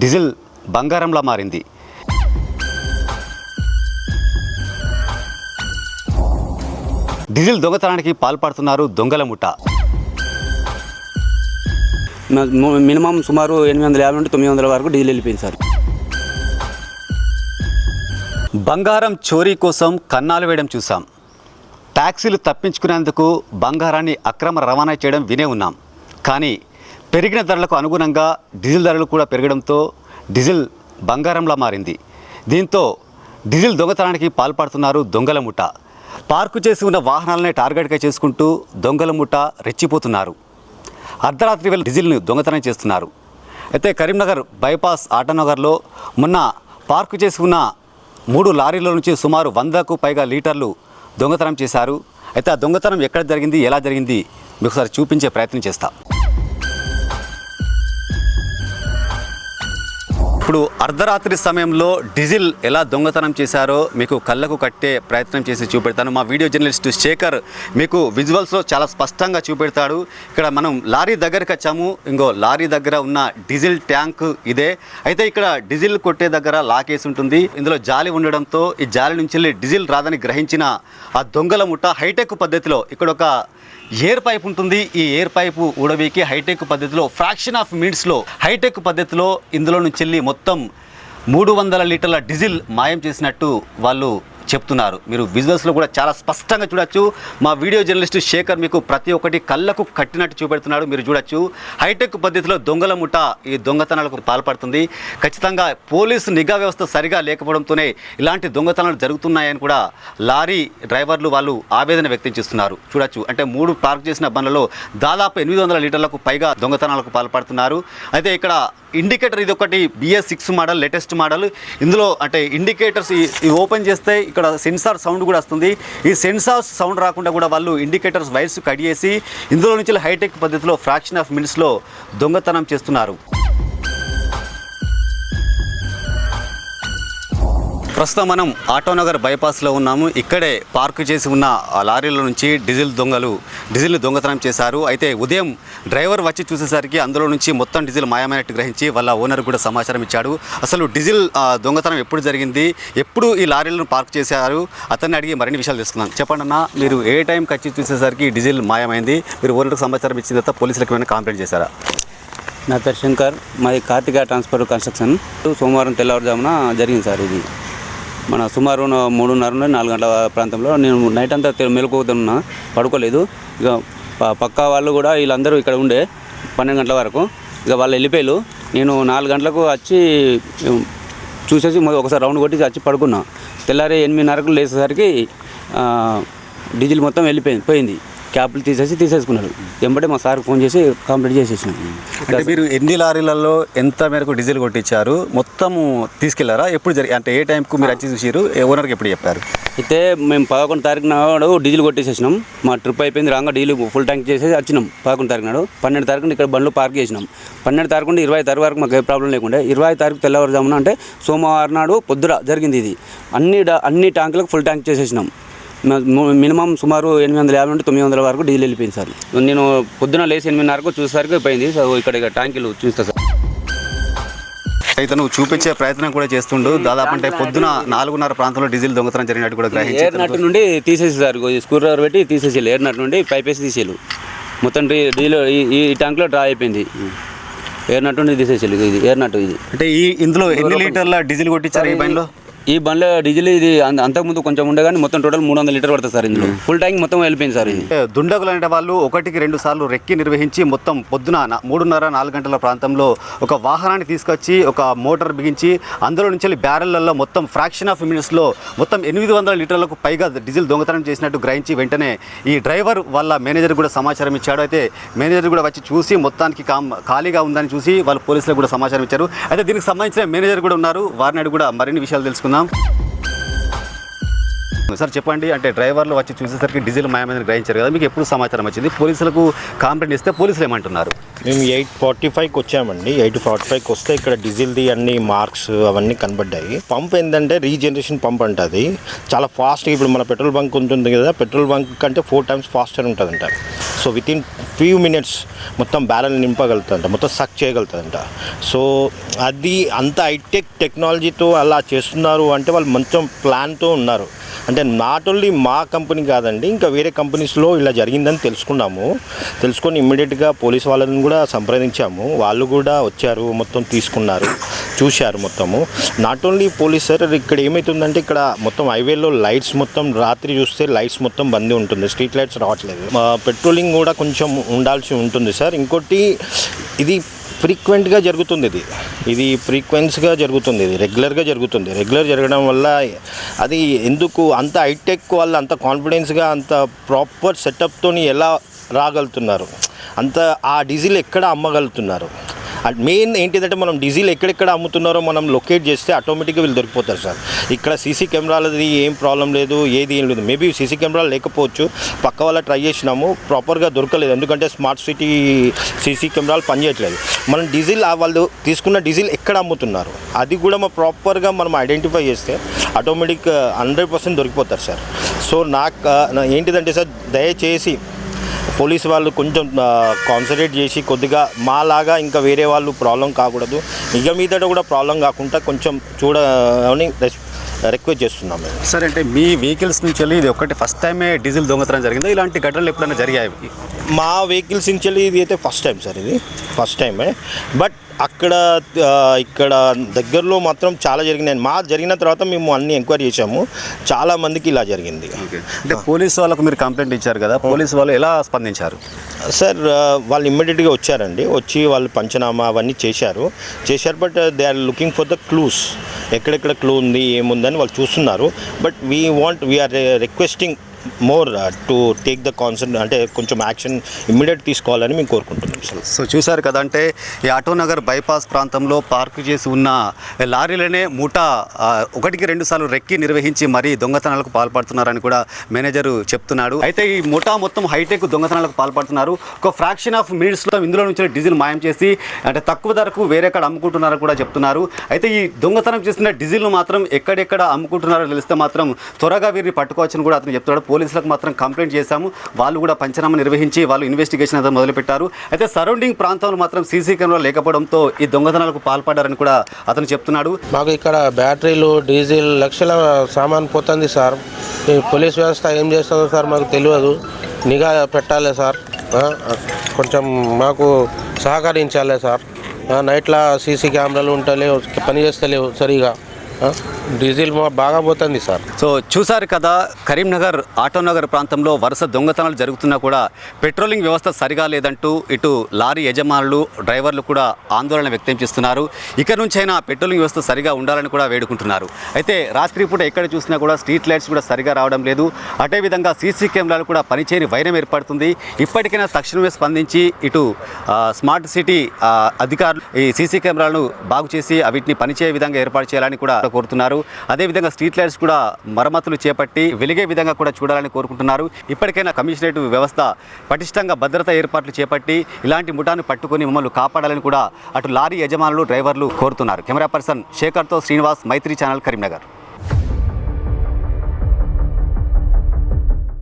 Diesel బంగారంలా మారింది. Diesel దొంగతనానికి పాల్పడుతున్నారు దొంగల ముఠ. మినిమం సుమారు 850 నుండి 900 వరకు డీజిల్ వెళ్ళిపోయింది సార్. బంగారం చోరీ కోసం కన్నాలు వేయడం చూసాం. ట్యాక్సీలు తప్పించుకునేందుకు బంగారాన్ని అక్రమ రవాణా చేయడం వినే ఉన్నాం. కానీ పెరిగిన ధరలకు అనుగుణంగా డీజిల్ ధరలు కూడా పెరగడంతో డీజిల్ బంగారంలా మారింది. దీంతో డీజిల్ దొంగతనానికి పాల్పడుతున్నారు దొంగల ముఠ. పార్కు చేసి ఉన్న వాహనాలనే టార్గెట్గా చేసుకుంటూ దొంగల ముఠ రెచ్చిపోతున్నారు. అర్ధరాత్రి వేళ డీజిల్ను దొంగతనం చేస్తున్నారు. అయితే కరీంనగర్ బైపాస్ ఆటోనగర్లో మొన్న పార్కు చేసి ఉన్న 3 లారీల నుంచి సుమారు 100కు పైగా లీటర్లు దొంగతనం చేశారు. అయితే ఆ దొంగతనం ఎక్కడ జరిగింది, ఎలా జరిగింది మీకు ఒకసారి చూపించే ప్రయత్నం చేస్తా. ఇప్పుడు అర్ధరాత్రి సమయంలో డీజిల్ ఎలా దొంగతనం చేశారో మీకు కళ్ళకు కట్టే ప్రయత్నం చేసి చూపెడతాను. మా వీడియో జర్నలిస్ట్ శేఖర్ మీకు విజువల్స్లో చాలా స్పష్టంగా చూపెడతాడు. ఇక్కడ మనం లారీ దగ్గరికి వచ్చాము. ఇంకో లారీ దగ్గర ఉన్న డీజిల్ ట్యాంక్ ఇదే. అయితే ఇక్కడ డీజిల్ కొట్టే దగ్గర లాకేసి ఉంటుంది. ఇందులో జాలి ఉండడంతో ఈ జాలి నుంచి డీజిల్ రాదని గ్రహించిన ఆ దొంగల ముఠ హైటెక్ పద్ధతిలో ఇక్కడ ఒక ఎయిర్ పైప్ ఉంటుంది. ఈ ఎయిర్ పైపు ఊడబీకి హైటెక్ పద్ధతిలో ఫ్రాక్షన్ ఆఫ్ మినిట్స్లో హైటెక్ పద్ధతిలో ఇందులో నుంచి మొత్తం 300 లీటర్ల డీజిల్ మాయం చేసినట్టు వాళ్ళు చెప్తున్నారు. మీరు విజువల్స్లో కూడా చాలా స్పష్టంగా చూడొచ్చు. మా వీడియో జర్నలిస్ట్ శేఖర్ మీకు ప్రతి ఒక్కటి కళ్ళకు కట్టినట్టు చూపెడుతున్నాడు. మీరు చూడొచ్చు హైటెక్ పద్ధతిలో దొంగల ముఠ ఈ దొంగతనాలకు పాల్పడుతుంది. ఖచ్చితంగా పోలీసు నిఘా వ్యవస్థ సరిగా లేకపోవడంతోనే ఇలాంటి దొంగతనాలు జరుగుతున్నాయని కూడా లారీ డ్రైవర్లు వాళ్ళు ఆవేదన వ్యక్తం చేస్తున్నారు. చూడొచ్చు అంటే 3 పార్క్ చేసిన బండ్లలో దాదాపు 800 లీటర్లకు పైగా దొంగతనాలకు పాల్పడుతున్నారు. అయితే ఇక్కడ ఇండికేటర్ ఇది ఒకటి BS6 మోడల్ లేటెస్ట్ మోడల్. ఇందులో అంటే ఇండికేటర్స్ ఇవి ఓపెన్ చేస్తే ఇక్కడ సెన్సార్ సౌండ్ కూడా వస్తుంది. ఈ సెన్సార్ సౌండ్ రాకుండా కూడా వాళ్ళు ఇండికేటర్స్ వైర్స్ కడిగేసి ఇందులో నుంచి హైటెక్ పద్ధతిలో ఫ్రాక్షన్ ఆఫ్ మినిట్స్లో దొంగతనం చేస్తున్నారు. ప్రస్తుతం మనం ఆటోనగర్ బైపాస్లో ఉన్నాము. ఇక్కడే పార్కు చేసి ఉన్న లారీల నుంచి డీజిల్ని దొంగతనం చేశారు. అయితే ఉదయం డ్రైవర్ వచ్చి చూసేసరికి అందులో నుంచి మొత్తం డీజిల్ మాయమైనట్టు గ్రహించి వాళ్ళ ఓనర్ కూడా సమాచారం ఇచ్చాడు. అసలు డీజిల్ దొంగతనం ఎప్పుడు జరిగింది, ఎప్పుడు ఈ లారీలను పార్క్ చేశారు, అతన్ని అడిగి మరిన్ని విషయాలు తెలుసుకున్నాను. చెప్పండి అన్న, మీరు ఏ టైంకి వచ్చి చూసేసరికి డీజిల్ మాయమైంది, మీరు ఓనర్కి సమాచారం ఇచ్చిన తర్వాత పోలీసులకు ఏమైనా కంప్లైంట్ చేశారా? నా పేరు శంకర్, మాది కార్తిక ట్రాన్స్పోర్ట్ కన్స్ట్రక్షన్. సోమవారం తెల్లవారుజామున జరిగింది సార్. ఇది మన సుమారు 3:30 నుండి 4 గంటల ప్రాంతంలో నేను నైట్ అంతా మెలకువతున్నా, పడుకోలేదు. ఇక పక్కా వాళ్ళు కూడా వీళ్ళందరూ ఇక్కడ ఉండే 12 గంటల వరకు. ఇక వాళ్ళు వెళ్ళిపోయారు. నేను 4 గంటలకు వచ్చి చూసేసి ఒకసారి రౌండ్ కొట్టి వచ్చి పడుకున్నా. తెల్లారి 8:30కు లేచేసరికి డీజిల్ మొత్తం పోయింది. క్యాప్లు తీసేసుకున్నాడు. వెంబడే మా సార్కి ఫోన్ చేసి కంప్లీట్ చేసేసినాం. అంటే మీరు ఎన్ని లారీలలో ఎంత మేరకు డీజిల్ కొట్టించారు, మొత్తము తీసుకెళ్లారా? ఎప్పుడు అంటే ఏ టైంకు మీరు వచ్చి చూసారు, ఓనర్కి ఎప్పుడు చెప్పారు? అయితే మేము 11 తారీఖు నాడు డీజిల్ కొట్టేసేసినాం. మా ట్రిప్ అయిపోయింది, రాగా డీజిల్ ఫుల్ ట్యాంక్ చేసేసి వచ్చినాం 11 తారీఖు నాడు. 12 తారీఖు ఇక్కడ బండ్లు పార్క్ చేసినాం. 12 తారీఖు నుండి 20 తారీఖు వరకు మాకు ఏ ప్రాబ్లం లేకుండా 20 తారీఖు తెల్లవారుజామున అంటే సోమవారం నాడు పొద్దున జరిగింది. ఇది అన్ని ట్యాంకులకు ఫుల్ ట్యాంక్ చేసేసినాం. మినిమం సుమారు 850 నుండి 900 వరకు డీజిల్ వెళ్ళిపోయింది సార్. నేను పొద్దున లేచి 8:30కు చూసేసరికి పోయింది. సో ఇక్కడ ట్యాంకులు చూస్తా సార్. అయితే నువ్వు చూపించే ప్రయత్నం కూడా చేస్తుండు. దాదాపు అంటే పొద్దున 4:30 ప్రాంతంలో డీజిల్ దొంగతనం జరిగినట్టు కూడా గ్రహించారు. ఎయిర్ నట్ నుండి తీసేసి సార్, స్క్రూ డ్రైవర్ పెట్టి తీసేసి ఎయిర్ నట్ నుండి పైప్ వేసి తీసేయాలి. మొత్తం డీజిల్ ఈ ట్యాంక్లో డ్రా అయిపోయింది. ఎయిర్ నట్ నుండి తీసేసేయాలి. ఇది ఎయిర్ నట్. ఇది అంటే ఇందులో ఎన్ని లీటర్ల డీజిల్ కొట్టించారు ఈ బండిలో? ఈ బండ్లో డీజిల్ ఇది అంతకుముందు కొంచెం ఉండే కానీ మొత్తం టోటల్ 300 లీటర్ పడుతుంది సార్. ఇందులో ఫుల్ ట్యాంక్ మొత్తం వెళ్ళిపోయింది సార్. ఇది దుండగులు అనే వాళ్ళు 1-2 సార్లు రెక్కి నిర్వహించి మొత్తం పొద్దున 3:30-4 గంటల ప్రాంతంలో ఒక వాహనాన్ని తీసుకొచ్చి ఒక మోటార్ బిగించి అందులో నుంచి బ్యారెళ్లలో మొత్తం ఫ్రాక్షన్ ఆఫ్ మినిట్స్లో మొత్తం 800 లీటర్లకు పైగా డీజిల్ దొంగతనం చేసినట్టు గ్రహించి వెంటనే ఈ డ్రైవర్ వాళ్ళ మేనేజర్ కూడా సమాచారం ఇచ్చాడు. అయితే మేనేజర్ కూడా వచ్చి చూసి మొత్తానికి ఖాళీగా ఉందని చూసి వాళ్ళు పోలీసులకు కూడా సమాచారం ఇచ్చారు. అయితే దీనికి సంబంధించిన మేనేజర్ కూడా ఉన్నారు, వారిని కూడా మరిన్ని విషయాలు తెలుసుకుందాం. సార్ చెప్పండి, అంటే డ్రైవర్లు వచ్చి చూసేసరికి డీజిల్ మాయమైందని గ్రహించారు కదా, మీకు ఎప్పుడు సమాచారం వచ్చింది? పోలీసులకు కంప్లైంట్ ఇస్తే పోలీసులు ఏమంటున్నారు? మేము 8:45కి వచ్చామండి. 8:45కి వస్తే ఇక్కడ డీజిల్ది అన్ని మార్క్స్ అవన్నీ కనబడ్డాయి. పంప్ ఏంటంటే రీజనరేషన్ పంప్ అంటది. చాలా ఫాస్ట్గా ఇప్పుడు మన పెట్రోల్ బంక్ ఉంటుంది కదా, పెట్రోల్ బంక్ కంటే 4 times ఫాస్టర్ ఉంటుందంట. సో వితిన్ ఫ్యూ మినిట్స్ మొత్తం బ్యారెల్ నింపగలుగుతుందంట, మొత్తం సక్ చేయగలుగుతుందంట. సో అది అంత హైటెక్ టెక్నాలజీతో అలా చేస్తున్నారు అంటే వాళ్ళు మొత్తం ప్లాన్తో ఉన్నారు. అంటే నాట్ ఓన్లీ మా కంపెనీ కాదండి, ఇంకా వేరే కంపెనీస్లో ఇలా జరిగిందని తెలుసుకొని ఇమ్మీడియట్గా పోలీస్ వాళ్ళని కూడా సంప్రదించాము. వాళ్ళు కూడా వచ్చారు, మొత్తం తీసుకున్నారు, చూశారు మొత్తము. నాట్ ఓన్లీ పోలీస్ సార్, ఇక్కడ ఏమవుతుందంటే ఇక్కడ మొత్తం హైవేలో లైట్స్ మొత్తం రాత్రి చూస్తే లైట్స్ మొత్తం బంద్ ఉంటుంది, స్ట్రీట్ లైట్స్ రావట్లేదు. పెట్రోలింగ్ కూడా కొంచెం ఉండాల్సి ఉంటుంది సార్. ఇంకోటి ఇది ఫ్రీక్వెంట్గా జరుగుతుంది, ఇది ఫ్రీక్వెన్స్గా జరుగుతుంది, ఇది రెగ్యులర్ జరగడం వల్ల అది ఎందుకు అంత హైటెక్ వాళ్ళు అంత కాన్ఫిడెన్స్గా అంత ప్రాపర్ సెటప్తో ఎలా రాగలుగుతున్నారు, అంత ఆ డీజిల్ ఎక్కడ అమ్మగలుగుతున్నారు. మెయిన్ ఏంటిదంటే మనం డీజిల్ ఎక్కడెక్కడ అమ్ముతున్నారో మనం లొకేట్ చేస్తే ఆటోమేటిక్గా వీళ్ళు దొరికిపోతారు సార్. ఇక్కడ సీసీ కెమెరాలది ఏం ప్రాబ్లం లేదు, ఏం లేదు. మేబీ సీసీ కెమెరాలు లేకపోవచ్చు, పక్క వాళ్ళ ట్రై చేసినాము, ప్రాపర్గా దొరకలేదు. ఎందుకంటే స్మార్ట్ సిటీ సీసీ కెమెరాలు పనిచేయట్లేదు. మనం డీజిల్ వాళ్ళు తీసుకున్న డీజిల్ ఎక్కడ అమ్ముతున్నారు అది కూడా ప్రాపర్గా మనం ఐడెంటిఫై చేస్తే ఆటోమేటిక్ 100% దొరికిపోతారు సార్. సో నాకు ఏంటిదంటే సార్, దయచేసి పోలీసు వాళ్ళు కొంచెం కాన్సన్ట్రేట్ చేసి కొద్దిగా మాలాగా ఇంకా వేరే వాళ్ళు ప్రాబ్లం కాకూడదు, ఇక మీదట కూడా ప్రాబ్లం కాకుండా కొంచెం చూడని రిక్వెస్ట్ చేస్తున్నాం మేము. సార్, అంటే మీ వెహికల్స్ నుంచి వెళ్ళి ఇది ఒకటి ఫస్ట్ టైమే డీజిల్ దొంగతనం జరిగిందా, ఇలాంటి ఘటనలు ఎప్పుడైనా జరిగాయి? మా వెహికల్స్ నుంచి వెళ్ళి ఇది అయితే ఫస్ట్ టైం సార్, ఇది ఫస్ట్ టైమే. బట్ ఇక్కడ దగ్గరలో మాత్రం చాలా జరిగినాయి. జరిగిన తర్వాత మేము అన్ని ఎంక్వైరీ చేసాము, చాలా మందికి ఇలా జరిగింది. అంటే పోలీసు వాళ్ళకు మీరు కంప్లైంట్ ఇచ్చారు కదా, పోలీసు వాళ్ళు ఎలా స్పందించారు? సార్ వాళ్ళు ఇమ్మీడియట్గా వచ్చారండి, వచ్చి వాళ్ళు పంచనామా అవన్నీ చేశారు. But they are looking for the clues, ఎక్కడెక్కడ క్లూ ఉంది ఏముందని వాళ్ళు చూస్తున్నారు. But we're requesting more to take the concern, అంటే కొంచెం యాక్షన్ ఇమ్మీడియట్ తీసుకోవాలని మేము కోరుకుంటున్నాం సార్. సో చూశారు కదా, అంటే ఈ ఆటోనగర్ బైపాస్ ప్రాంతంలో పార్క్ చేసి ఉన్న లారీలనే ముఠా 1-2 సార్లు రెక్కి నిర్వహించి మరీ దొంగతనాలకు పాల్పడుతున్నారని కూడా మేనేజరు చెప్తున్నాడు. అయితే ఈ ముఠా మొత్తం హైటెక్ దొంగతనాలకు పాల్పడుతున్నారు. ఒక ఫ్రాక్షన్ ఆఫ్ మినిట్స్లో ఇందులో నుంచి డీజిల్ మాయం చేసి అంటే తక్కువ ధరకు వేరే కాడ అమ్ముకుంటున్నారని కూడా చెప్తున్నారు. అయితే ఈ దొంగతనం చేసిన డీజిల్ను మాత్రం ఎక్కడెక్కడ అమ్ముకుంటున్నారో తెలిస్తే మాత్రం త్వరగా వీరిని పట్టుకోవచ్చని కూడా అతను చెప్తున్నాడు. పోలీసులకు మాత్రం కంప్లైంట్ చేశాము, వాళ్ళు కూడా పంచనామా నిర్వహించి వాళ్ళు ఇన్వెస్టిగేషన్ అయితే మొదలుపెట్టారు. అయితే సరౌండింగ్ ప్రాంతంలో మాత్రం సీసీ కెమెరా లేకపోవడంతో ఈ దొంగతనాలకు పాల్పడ్డారని కూడా అతను చెప్తున్నాడు. మాకు ఇక్కడ బ్యాటరీలు, డీజిల్ లక్షల సామాన్ పోతుంది సార్. ఈ పోలీస్ వ్యవస్థ ఏం చేస్తుందో సార్ మాకు తెలియదు. నిఘా పెట్టాలి సార్, కొంచెం మాకు సహకరించాలి సార్. నైట్లో సీసీ కెమెరాలు ఉంటలేవు, పని చేస్తలేవు సరిగా, డీజిల్ బాగా పోతుంది సార్. సో చూసారు కదా, కరీంనగర్ ఆటోనగర్ ప్రాంతంలో వరుస దొంగతనాలు జరుగుతున్నా కూడా పెట్రోలింగ్ వ్యవస్థ సరిగా లేదంటూ ఇటు లారీ యజమానులు, డ్రైవర్లు కూడా ఆందోళన వ్యక్తం చేస్తున్నారు. ఇక నుంచైనా పెట్రోలింగ్ వ్యవస్థ సరిగా ఉండాలని కూడా వేడుకుంటున్నారు. అయితే రాత్రిపూట ఎక్కడ చూసినా కూడా స్ట్రీట్ లైట్స్ కూడా సరిగా రావడం లేదు. అదేవిధంగా సీసీ కెమెరాలు కూడా పనిచేయని వైరం ఏర్పడుతుంది. ఇప్పటికైనా తక్షణమే స్పందించి ఇటు స్మార్ట్ సిటీ అధికారులు ఈ సీసీ కెమెరాలను బాగు చేసి వీటిని పనిచేయే విధంగా ఏర్పాటు చేయాలని కూడా కోరుతున్నారు. అదేవిధంగా స్ట్రీట్ లైట్స్ కూడా మరమ్మతులు చేపట్టి వెలిగే విధంగా కూడా చూడాలని కోరుకుంటున్నారు. ఇప్పటికైనా కమిషనరేట్ వ్యవస్థ పటిష్టంగా భద్రతా ఏర్పాట్లు చేపట్టి ఇలాంటి ముఠాను పట్టుకొని మమ్మల్ని కాపాడాలని కూడా అటు లారీ యజమానులు, డ్రైవర్లు కోరుతున్నారు. కెమెరా పర్సన్ శేఖర్తో శ్రీనివాస్, మైత్రి ఛానల్, కరీంనగర్.